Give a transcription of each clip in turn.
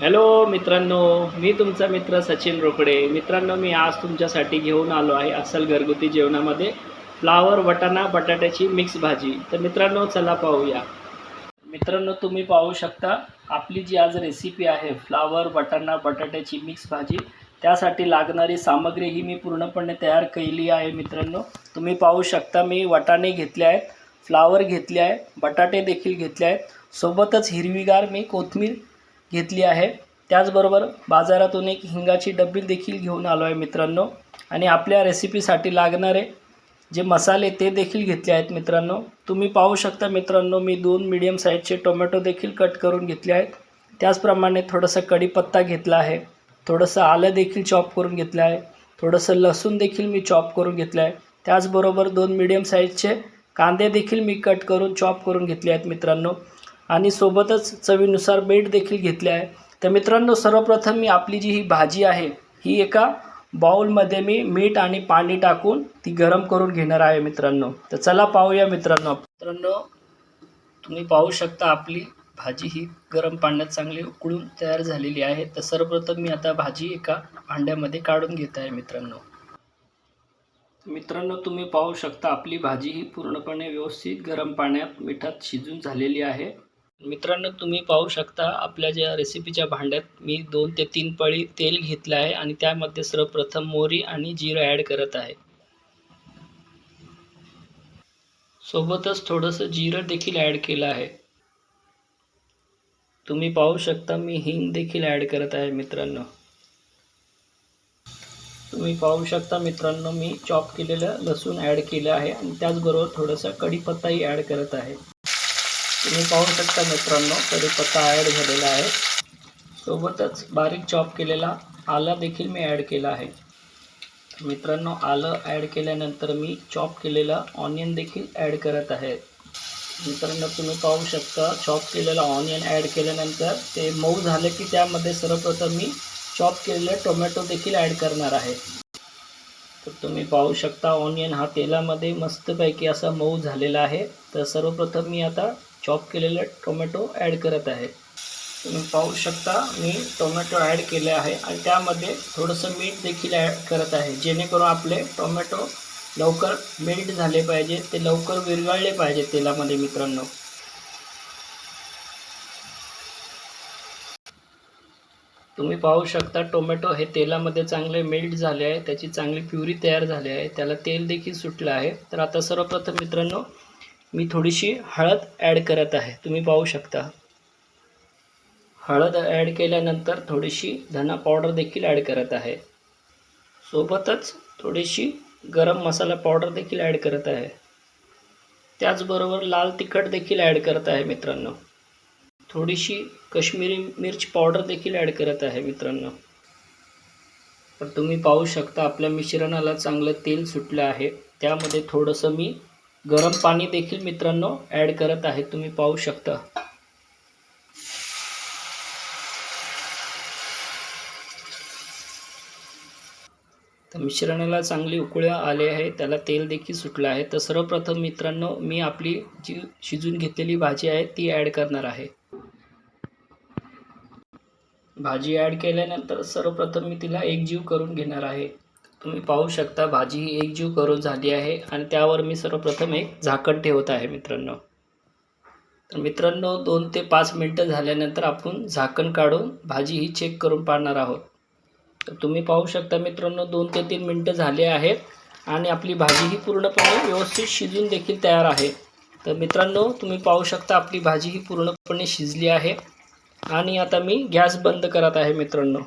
Hello मित्रांनो, मी तुमचा मित्र सचिन रोकडे. मित्रांनो, मी आज तुमच्यासाठी घेऊन आलो आहे अस्सल घरगुती जेवणामध्ये फ्लावर, वाटाणा, बटाट्याची मिक्स भाजी. तर मित्रांनो, चला पाहूया. मित्रांनो, तुम्ही पाहू शकता आपली जी आज रेसिपी आहे फ्लावर, वाटाणा, बटाट्याची मिक्स भाजी. त्यासाठी लागणारी सामग्री ही मी पूर्णपणे तयार केली आहे. मित्रांनो, तुम्ही पाहू शकता मी वाटाणे घेतले आहेत, फ्लावर घेतले आहे, बटाटे देखील घेतले आहेत. सोबतच हिरवीगार मी कोथिंबीर घेतली आहे. त्याचबरोबर बाजारातून एक हिंगाची डब्बी देखील घेऊन आलो आहे मित्रांनो. आणि आपल्या रेसिपीसाठी लागणारे जे मसाले ते देखील घेतले आहेत मित्रांनो. तुम्ही पाहू शकता मित्रांनो, मी 2 मीडियम साईजचे टोमॅटो देखील कट करून घेतले आहेत. त्याचप्रमाणे थोडंसं कढीपत्ता घेतला आहे, थोडंसं आलं देखील चॉप करून घेतलं आहे, थोडंसं लसूण देखील मी चॉप करून घेतलं आहे. त्याचबरोबर 2 मीडियम साईजचे कांदे देखील मी कट करून चॉप करून घेतले आहेत मित्रांनो. आणि सोबतच चवीनुसार मीठ देखील घेतले आहे. तर मित्रांनो, सर्वप्रथम मी आपली जी ही भाजी आहे ही एका बाउलमध्ये मी मीठ आणि पाणी टाकून ती गरम करून घेणार आहे मित्रांनो. तर चला पाहूया मित्रांनो. तुम्ही पाहू शकता आपली भाजी ही गरम पाण्यात चांगली उकळून तयार झालेली आहे. तर सर्वप्रथम मी आता भाजी एका भांड्यामध्ये काढून घेत आहे मित्रांनो. मित्रांनो, तुम्ही पाहू शकता आपली भाजी ही पूर्णपणे व्यवस्थित गरम पाण्यात मिठात शिजून झालेली आहे. मित्रांनो, तुम्ही पाहू शकता आपल्या ज्या रेसिपीच्या भांड्यात मी 2 ते 3 पळी तेल घेतलं आहे आणि त्यामध्ये सर्वप्रथम मोहरी आणि जिरं ॲड करत आहे. सोबतच थोडंसं जिरं देखील ॲड केलं आहे. तुम्ही पाहू शकता मी हिंग देखील ॲड करत आहे मित्रांनो. तुम्ही पाहू शकता मित्रांनो, मी चॉप केलेलं लसूण ॲड केलं आहे आणि त्याचबरोबर थोडासा कढीपत्ताही ॲड करत आहे. तुम्ही पाहू शकता मित्रांनो, कढीपत्ता ॲड झालेला आहे. सोबतच बारीक चॉप केलेला आला देखील मी ॲड केला आहे. मित्रांनो, आलं ॲड केल्यानंतर मी चॉप केलेला ऑनियन देखील ॲड करत आहे. मित्रांनो, तुम्ही पाहू शकता चॉप केलेला ऑनियन ॲड केल्यानंतर ते मऊ झाले की त्यामध्ये सर्वप्रथम मी चॉप केलेले टोमॅटो देखील ॲड करणार आहे. तर तुम्ही पाहू शकता ऑनियन हा तेलामध्ये मस्तपैकी असा मऊ झालेला आहे. तर सर्वप्रथम मी आता चॉप केलेले टोमॅटो ॲड करत आहे. तुम्ही पाहू शकता मी टोमॅटो ॲड केले आहे आणि त्यामध्ये थोडंसं मीठ देखील ॲड करत आहे, जेणेकरून आपले टोमॅटो लवकर मेल्ट झाले पाहिजे, ते लवकर विरघळले पाहिजे तेलामध्ये मित्रांनो. तुम्ही पाहू शकता टोमॅटो हे तेलामध्ये चांगले मेल्ट झाले आहे, त्याची चांगली प्युरी तयार झाली आहे, त्याला तेल देखील सुटलं आहे. तर आता सर्वप्रथम मित्रांनो मी थोडीशी हळद ॲड करत आहे. तुम्ही पाहू शकता हळद ॲड केल्यानंतर थोडीशी धना पावडर देखील ॲड करत आहे. सोबतच थोडीशी गरम मसाला पावडर देखील ॲड करत आहे. त्याचबरोबर लाल तिखट देखील ॲड करत आहे मित्रांनो. थोडीशी काश्मीरी मिर्च पावडर देखील ॲड करत आहे मित्रांनो. तर तुम्ही पाहू शकता आपल्या मिश्रणाला चांगलं तेल सुटलं आहे. त्यामध्ये थोडंसं मी गरम पाणी देखील मित्रांनो ॲड करत आहे. तुम्ही पाहू शकता. तर मिश्रणाला चांगली उकळी आली आहे, त्याला तेल देखील सुटलं आहे. तर सर्वप्रथम मित्रांनो मी आपली जी शिजून घेतलेली भाजी आहे ती ॲड करणार आहे. भाजी ॲड केल्यानंतर सर्वप्रथम मी तिला एकजीव करून घेणार आहे. तुम्ही पाहू शकता भाजी ही एकजीव करून झाली आहे आणि त्यावर मी सर्वप्रथम एक झाकण ठेवत आहे मित्रांनो. तर मित्रांनो 2 ते 5 मिनटं झाल्यानंतर आपण झाकण काढून भाजी ही चेक करून पाहणार आहोत. तर तुम्ही पाहू शकता मित्रांनो 2 ते 3 मिनटं झाले आहेत आणि आपली भाजी ही पूर्णपणे व्यवस्थित शिजून देखील तयार आहे. तर मित्रांनो तुम्ही पाहू शकता आपली भाजी ही पूर्णपणे शिजली आहे आणि आता मी गॅस बंद करत आहे मित्रांनो.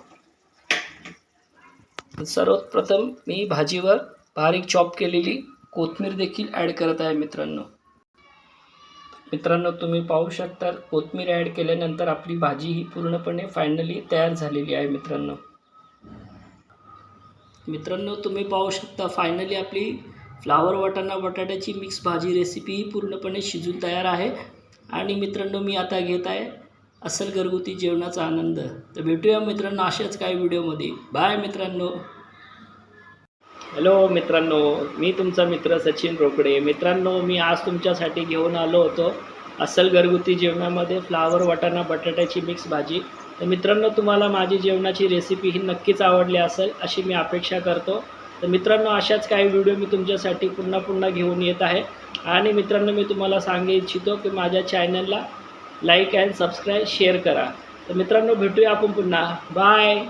सर्वप्रथम मी भाजीवर बारीक चॉप केलेली कोथिंबीर देखील ॲड करत आहे मित्रांनो. मित्रांनो तुम्ही पाहू शकता कोथिंबीर ॲड केल्यानंतर आपली भाजी ही पूर्णपणे फायनली तयार झालेली आहे मित्रांनो. मित्रांनो तुम्ही पाहू शकता फायनली आपली फ्लावर वाटाणा बटाट्याची मिक्स भाजी रेसिपी ही पूर्णपणे शिजून तयार आहे. आणि मित्रांनो मी आता घेत आहे अस्सल घरगुती जेवणाचा आनंद. तर भेटूया मित्रांनो अशाच काही व्हिडिओमध्ये. बाय मित्रांनो. हॅलो मित्रांनो, मी तुमचा मित्र सचिन रोकडे. मित्रांनो मी आज तुमच्यासाठी घेऊन आलो होतो अस्सल घरगुती जेवणामध्ये फ्लावर वाटाणा बटाट्याची मिक्स भाजी. तर मित्रांनो, तुम्हाला माझी जेवणाची रेसिपी ही नक्कीच आवडली असेल अशी मी अपेक्षा करतो. तर मित्रांनो, अशाच काही व्हिडिओ मी तुमच्यासाठी पुन्हा पुन्हा घेऊन येत आहे. आणि मित्रांनो, मी तुम्हाला सांगू इच्छितो की माझ्या चॅनलला लाईक अँड सबस्क्राईब शेअर करा. तर मित्रांनो, भेटूया आपण पुन्हा. बाय.